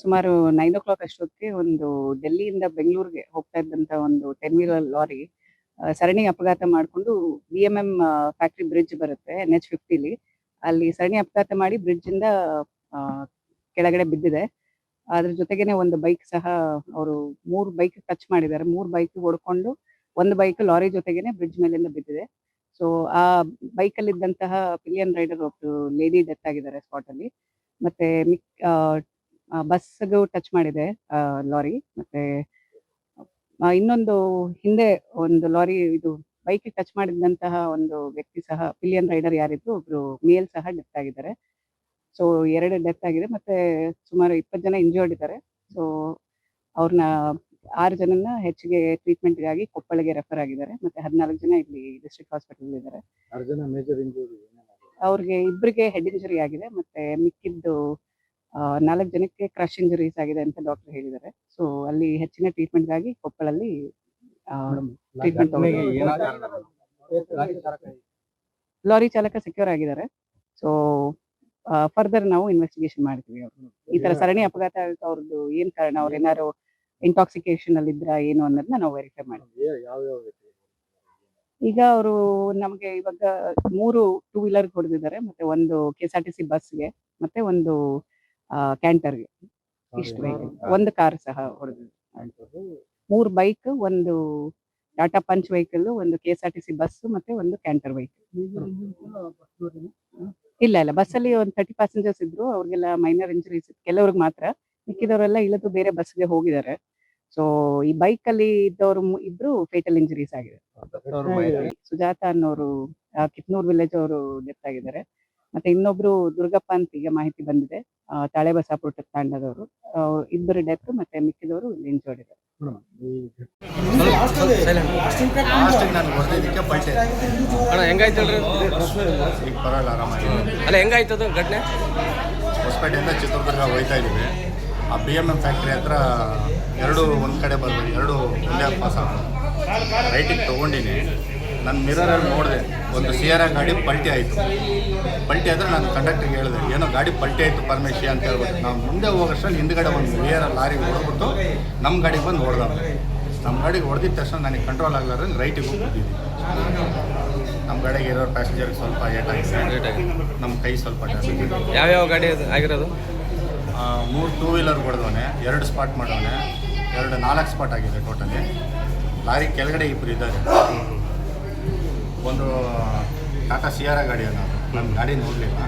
ಸುಮಾರು 9:00 ಅಷ್ಟೊತ್ತಿಗೆ ಒಂದು ಡೆಲ್ಲಿಯಿಂದ ಬೆಂಗಳೂರಿಗೆ ಹೋಗ್ತಾ ಇದ್ದಂತ ಒಂದು 10 ವೀಲರ್ ಲಾರಿ ಸರಣಿ ಅಪಘಾತ ಮಾಡ್ಕೊಂಡು ಬಿಎಂಎಂ ಫ್ಯಾಕ್ಟರಿ ಬ್ರಿಡ್ಜ್ ಬರುತ್ತೆ NH50ಲಿ. ಅಲ್ಲಿ ಸರಣಿ ಅಪಘಾತ ಮಾಡಿ ಬ್ರಿಡ್ಜಿಂದ ಕೆಳಗಡೆ ಬಿದ್ದಿದೆ. ಅದ್ರ ಜೊತೆಗೇನೆ ಒಂದು ಬೈಕ್ ಸಹ ಅವರು 3 ಬೈಕ್ ಟಚ್ ಮಾಡಿದ್ದಾರೆ. 3 ಬೈಕ್ ಹೊಡ್ಕೊಂಡು ಒಂದು ಬೈಕ್ ಲಾರಿ ಜೊತೆಗೇನೆ ಬ್ರಿಡ್ಜ್ ಮೇಲಿಂದ ಬಿದ್ದಿದೆ. ಸೊ ಆ ಬೈಕಲ್ಲಿದ್ದಂತಹ ಪಿಲಿಯನ್ ರೈಡರ್ ಒಬ್ರು ಲೇಡಿ ಡೆತ್ ಆಗಿದ್ದಾರೆ ಸ್ಪಾಟ್ ಅಲ್ಲಿ. ಮತ್ತೆ ಬಸ್‌ಗೂ ಟಚ್ ಮಾಡಿದೆ ಲಾರಿ. ಮತ್ತೆ ಇನ್ನೊಂದು ಹಿಂದೆ ಒಂದು ಲಾರಿ ಇದು ಬೈಕ್‌ಗೆ ಟಚ್ ಮಾಡಿದಂತಹ ಒಂದು ವ್ಯಕ್ತಿ ಸಹ ಪಿಲಿಯನ್ ರೈಡರ್ ಯಾರಿದ್ರು ಒಬ್ರು ಮೇಲ್ ಸಹ ಡೆತ್ ಆಗಿದ್ದಾರೆ. ಸೊ 2 ಡೆತ್ ಆಗಿದೆ. ಮತ್ತೆ ಸುಮಾರು 20 ಜನ ಇಂಜರ್ಡ್ ಇದ್ದಾರೆ. ಸೊ ಅವ್ರನ್ನ 6 ಜನನ್ನ ಹೆಚ್ಚಿಗೆ ಟ್ರೀಟ್ಮೆಂಟ್‌ಗಾಗಿ ಕೊಪ್ಪಳಗೆ ರೆಫರ್ ಆಗಿದ್ದಾರೆ. ಮತ್ತೆ 14 ಜನ ಇಲ್ಲಿ ಡಿಸ್ಟ್ರಿಕ್ಟ್ ಹಾಸ್ಪಿಟಲ್ ಇದ್ದಾರೆ. 6 ಜನ ಮೇಜರ್ ಇಂಜುರಿ ಅವ್ರಿಗೆ ಇಬ್ಬರಿಗೆ ಹೆಡ್ ಇಂಜುರಿ ಆಗಿದೆ. ಮತ್ತೆ ಮಿಕ್ಕಿದ್ದು 4 ಜನಕ್ಕೆ ಕ್ರಶ್ ಇಂಜುರೀಸ್ ಆಗಿದೆ ಅಂತ ಡಾಕ್ಟರ್ ಹೇಳಿದ್ದಾರೆ. ಸೊ ಅಲ್ಲಿ ಹೆಚ್ಚಿನ ಟ್ರೀಟ್ಮೆಂಟ್‌ಗಾಗಿ ಕೊಪ್ಪಳಲ್ಲಿ ಟ್ರೀಟ್ಮೆಂಟ್ ಲಾರಿ ಚಾಲಕ ಸೆಕ್ಯೂರ್ ಆಗಿದ್ದಾರೆ. ಸೊ ಫರ್ದರ್ ನಾವು ಇನ್ವೆಸ್ಟಿಗೇಷನ್ ಮಾಡ್ತೀವಿ. ಅವ್ರು ಈ ತರ ಸರಣಿ ಅಪಘಾತ ಆಗೋಕೆ ಅವ್ರದ್ದು ಏನ್ ಕಾರಣ, ಅವ್ರು ಏನಾದ್ರು ಇಂಟಾಕ್ಸಿಕೇಶನ್ ಅಲ್ಲಿ ಇದ್ರಾ ಏನು ಅನ್ನೋದನ್ನ ನಾವು ವೆರಿಫೈ ಮಾಡ್ತೀವಿ. ಈಗ ಅವರು ನಮಗೆ ಇವಾಗ 3 ಟೂ ವೀಲರ್ ಹೊಡೆದಿದ್ದಾರೆ. ಮತ್ತೆ ಒಂದು KSRTC ಬಸ್‌ಗೆ ಮತ್ತೆ ಒಂದು ಕ್ಯಾಂಟರ್‌ಗೆ. ಇಷ್ಟು ವೆಹಿಕಲ್, ಒಂದು ಕಾರ್ ಸಹ ಹೊಡೆದಿದ್ದಾರೆ. 3 ಬೈಕ್, ಒಂದು ಟಾಟಾ ಪಂಚ್ ವೆಹಿಕಲ್, ಒಂದು KSRTC ಬಸ್ ಮತ್ತೆ ಒಂದು ಕ್ಯಾಂಟರ್ ವೆಹಿಕಲ್. ಇಲ್ಲ ಬಸ್ಸಲ್ಲಿ ಒಂದು 30 ಪ್ಯಾಸೆಂಜರ್ಸ್ ಇದ್ರು. ಅವ್ರಿಗೆಲ್ಲ ಮೈನರ್ ಇಂಜುರೀಸ್ ಇತ್ತು, ಕೆಲವ್ರಿಗೆ ಮಾತ್ರ. ಮಿಕ್ಕಿದವರೆಲ್ಲ ಇಳಿದು ಬೇರೆ ಬಸ್‌ಗೆ ಹೋಗಿದ್ದಾರೆ. ಸೊ ಈ ಬೈಕ್ ಅಲ್ಲಿ ಇದ್ದವರು ಇಬ್ರು ಫೇಟಲ್ ಇಂಜುರೀಸ್ ಆಗಿದೆ. ಸುಜಾತ ಅನ್ನೋರು ಕಿತ್ನೂರ್ ವಿಲೇಜ್ ಅವರು ಡೆತ್ ಆಗಿದ್ದಾರೆ. ಮತ್ತೆ ಇನ್ನೊಬ್ರು ದುರ್ಗಪ್ಪ ಅಂತ ಈಗ ಮಾಹಿತಿ ಬಂದಿದೆ, ತಾಳೆಬಸಾಪುರ ತಾಂಡದವರು. ಇಬ್ಬರು ಡೆತ್, ಮತ್ತೆ ಮಿಕ್ಕಿದವರು ಇಂಜರ್ಡ್ ಇದ್ದಾರೆ. ಹೆಂಗಾಯ್ತದ ಘಟನೆ? ಹೊಸಪೇಟೆಯಿಂದ ಚಿತ್ರದುರ್ಗ ಹೋಗ್ತಾ ಇದ್ದೀವಿ. ಆ BMM ಫ್ಯಾಕ್ಟ್ರಿ ಹತ್ರ ಎರಡು ಒಂದು ಕಡೆ ಬರ್ಬೋದು, ಎರಡು ಒಂದೇ ಪಾಸ್ ಆಗ್ತದೆ. ರೈಟಿಗೆ ತೊಗೊಂಡಿನಿ. ನನ್ನ ಮಿರರಲ್ಲಿ ನೋಡಿದೆ, ಒಂದು ಸಿಯರಾ ಗಾಡಿ ಪಲ್ಟಿ ಆಯಿತು. ಪಲ್ಟಿ ಆದರೆ ನಾನು ಕಂಡಕ್ಟರ್ಗೆ ಹೇಳಿದೆ, ಏನೋ ಗಾಡಿ ಪಲ್ಟಿ ಆಯಿತು ಪರಮೇಶಿ ಅಂತ ಹೇಳ್ಬಿಟ್ಟು. ನಾವು ಮುಂದೆ ಹೋಗೋಷ್ಟರಲ್ಲಿ ಹಿಂದ್ಗಡೆ ಒಂದು ಬೇರೆ ಲಾರಿ ಹೊಡೆದ್ಬಿಟ್ಟು ನಮ್ಮ ಗಾಡಿಗೆ ಬಂದು ಹೊಡೆದವ್ರು. ನಮ್ಮ ಗಾಡಿಗೆ ಹೊಡೆದಿದ್ದ ತಕ್ಷಣ ನನಗೆ ಕಂಟ್ರೋಲ್ ಆಗಲಾರ್ದಂಗೆ ರೈಟಿಗೆ ಹೋಗ್ಬಿಟ್ಟಿದ್ವಿ. ನಮ್ಮ ಗಾಡಿಗೆ ಇರೋ ಪ್ಯಾಸೆಂಜರ್ಗೆ ಸ್ವಲ್ಪ ಏಟಾಗಿದೆ, ನಮ್ಮ ಕೈ ಸ್ವಲ್ಪ ಡ್ಯಾಮೇಜ್. ಯಾವ್ಯಾವ ಗಾಡಿ ಆಗಿರೋದು? 3 ಟೂ ವೀಲರ್ ಹೊಡೆದವನೆ, 2 ಸ್ಪಾಟ್ ಮಾಡವನೆ, 4 ಸ್ಪಾಟ್ ಆಗಿದೆ ಟೋಟಲಿ. ಲಾರಿ ಕೆಳಗಡೆ ಇಬ್ಬರು ಇದ್ದಾರೆ. ಒಂದು ಟಾಟಾ ಸಿಯಾರಾ ಗಾಡಿ ಅನ್ನೋದು, ನನ್ನ ಗಾಡಿ ನೋಡಲಿಲ್ಲ.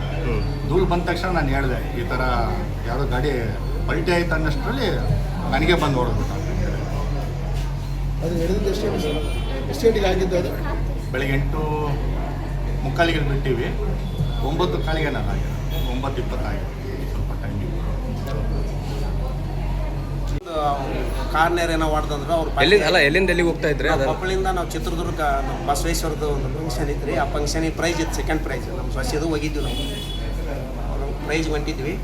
ಧೂಳು ಬಂದ ತಕ್ಷಣ ನಾನು ಹೇಳಿದೆ, ಈ ಥರ ಯಾವುದೋ ಗಾಡಿ ಪಲ್ಟಿ ಆಯ್ತು ಅನ್ನೋಷ್ಟರಲ್ಲಿ ನನಗೆ ಬಂದು ಹೊಡೆದ್ಬಿಟ್ಟು. ಅದು ನಡೆದಿದ್ದು ಎಷ್ಟು ಗಂಟೆಗೆ ಆಗಿದ್ದು? ಅದು ಬೆಳಗ್ಗೆ 8:45 ಬಿಟ್ಟಿವಿ. 9:15 ನಾನು ಆಗಿದೆ, 9:20 ಆಗಿದೆ. ಸ್ವಲ್ಪ ಟೈಮಿಂಗ್ ಕಾರ್ನೇರ್ ಏನೋ ಹೊಡೆದಂದ್ರೆ ಅವ್ರು ಎಲ್ಲಿಂದ ಎಲ್ಲಿಗೆ ಹೋಗ್ತಾ ಇದ್ರಿ? ಕೊಪ್ಪಳಿಂದ ನಾವು ಚಿತ್ರದುರ್ಗ ನಮ್ಮ ಬಸವೇಶ್ವರದ್ದು ಒಂದು ಫಂಕ್ಷನ್ ಇತ್ತು ರೀ. ಆ ಫಂಕ್ಷನಿಗೆ ಪ್ರೈಸ್ ಇತ್ತು, ಸೆಕೆಂಡ್ ಪ್ರೈಸ್. ನಮ್ಮ ಸೊಸೆದು ಹೋಗಿದ್ವಿ ನಾವು. ಅವ್ರು ಪ್ರೈಸ್ ಹೊಂಟಿದ್ವಿ.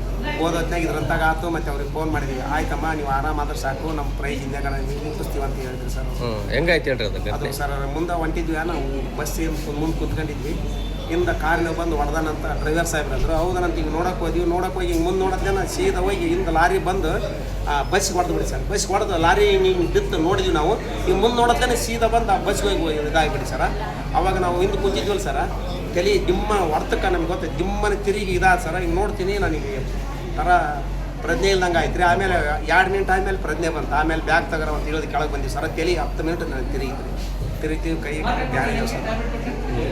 ಓದೋತ್ನಾಗ ಇದ್ರಂತಾಗ ಆಯ್ತು. ಮತ್ತು ಅವ್ರಿಗೆ ಫೋನ್ ಮಾಡಿದ್ವಿ, ಆಯ್ತಮ್ಮ ನೀವು ಆರಾಮಾದ್ರೆ ಸಾಕು, ನಮ್ಮ ಪ್ರೈಸ್ ಹಿಂದೆ ಮುಗಿಸ್ತೀವಿ ಅಂತ ಹೇಳಿದ್ರಿ ಸರ್. ಹೆಂಗಾಯ್ತು ಹೇಳ್ರಿ ಅದು ಸರ್ ಮುಂದೆ ಹೊಂಟಿದ್ವಿ. ನಾವು ಬಸ್ ಮುಂದೆ ಕೂತ್ಕೊಂಡಿದ್ವಿ. ಹಿಂದೆ ಕಾರಿನ ಬಂದು ಹೊಡೆದಾನಂತ ಡ್ರೈವರ್ ಸಾಹೇಬ್ರು ಅಂದರು. ಹೌದನಂತ ಹಿಂಗೆ ನೋಡೋಕೆ ಹೋಗಿ ಹಿಂಗೆ ಮುಂದೆ ನೋಡೋದೇನ ಸೀದಾ ಹೋಗಿ ಹಿಂದೆ ಲಾರಿ ಬಂದು ಬಸ್ ಹೊಡೆದು ಬಿಡಿ ಸರ್. ಬಸ್ ಹೊಡೆದು ಲಾರಿ ಹಿಂಗೆ ಬಿತ್ತು ನೋಡಿದ್ವಿ ನಾವು. ಹಿಂಗೆ ಮುಂದೆ ನೋಡೋದೇನೆ ಸೀದಾ ಬಂದು ಆ ಬಸ್ಗೆ ಹೋಗಿ ಇದಾಗಿಬಿಡಿ ಸರ್. ಅವಾಗ ನಾವು ಹಿಂದೆ ಕುಂತಿದ್ವಲ್ಲ ಸರ, ತಲೆ ದಿಮ್ಮ ಹೊಡ್ತಕ್ಕ ನಮ್ಗೆ ಗೊತ್ತ, ದಿಮ್ಮನ ತಿರುಗಿ ಇದಾದ ಸರ. ಹಿಂಗೆ ನೋಡ್ತೀನಿ, ನನಗೆ ಥರ ಪ್ರಜ್ಞೆ ಇಲ್ದಂಗೆ ಆಯ್ತು ರೀ. ಆಮೇಲೆ 2 ಮಿನಿಟ್ ಆದಮೇಲೆ ಪ್ರಜ್ಞೆ ಬಂತು. ಆಮೇಲೆ ಬ್ಯಾಗ್ ತಗೋರ ಅಂತ ಹೇಳೋದು ಕೆಳಗೆ ಬಂದಿವಿ ಸರ. ತಲೆ 10 ಮಿನಿಟ್ ನಾನು ತಿರುಗ್ತೀವಿ, ಕೈ ಬ್ಯಾರೆ ಸರ್.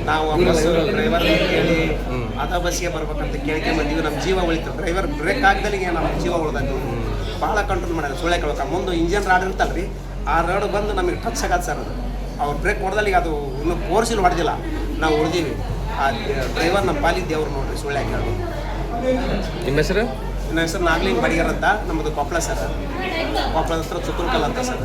ನಾವು ಬಸ್ ಡ್ರೈವರ್ ಕೇಳಿ ಅದ ಬಸ್ಗೆ ಬರ್ಬೇಕಂತ ಕೇಳ್ಕೆ ಬಂದೀವಿ. ನಮ್ಮ ಜೀವ ಉಳಿತು. ಡ್ರೈವರ್ ಬ್ರೇಕ್ ಆಗ್ದಲ್ಲಿಗೆ ನಮ್ಮ ಜೀವ ಉಳ್ದಾಯ್ತು. ಭಾಳ ಕಂಟ್ರೋಲ್ ಮಾಡೋದು ಸುಳ್ಳೆ ಕೇಳ್ಕ. ಮುಂದೆ ಇಂಜನ್ ರಾಡ್ ಇರ್ತಲ್ಲ ರೀ, ಆ ರಾಡ್ ಬಂದು ನಮಗೆ ಟಚ್ ಆಗತ್ತೆ ಸರ್. ಅದು ಅವ್ರು ಬ್ರೇಕ್ ಹೊಡೆದಲ್ಲಿ ಅದು ಇನ್ನೂ ಫೋರ್ಸಿಲ್ ಹೊಡೆದಿಲ್ಲ, ನಾವು ಹೊಡೆದೀವಿ. ಆ ಡ್ರೈವರ್ ನಮ್ಮ ಪಾಲಿಗೆ ದೇವ್ರು ನೋಡ್ರಿ, ಸುಳ್ಳೆ ಕೇಳೋದು. ನಿಮ್ಮ ಹೆಸರು? ನನ್ನ ಹೆಸರು ನಾಗಲಿಂಗ್ ಬಡಿಗರ್ ಅಂತ. ನಮ್ಮದು ಕೊಪ್ಪಳ ಸರ್. ಕೊಪ್ಪಳದ ಹತ್ರ ಚುಕ್ಕುರ್ಕಲ್ ಅಂತ ಸರ್.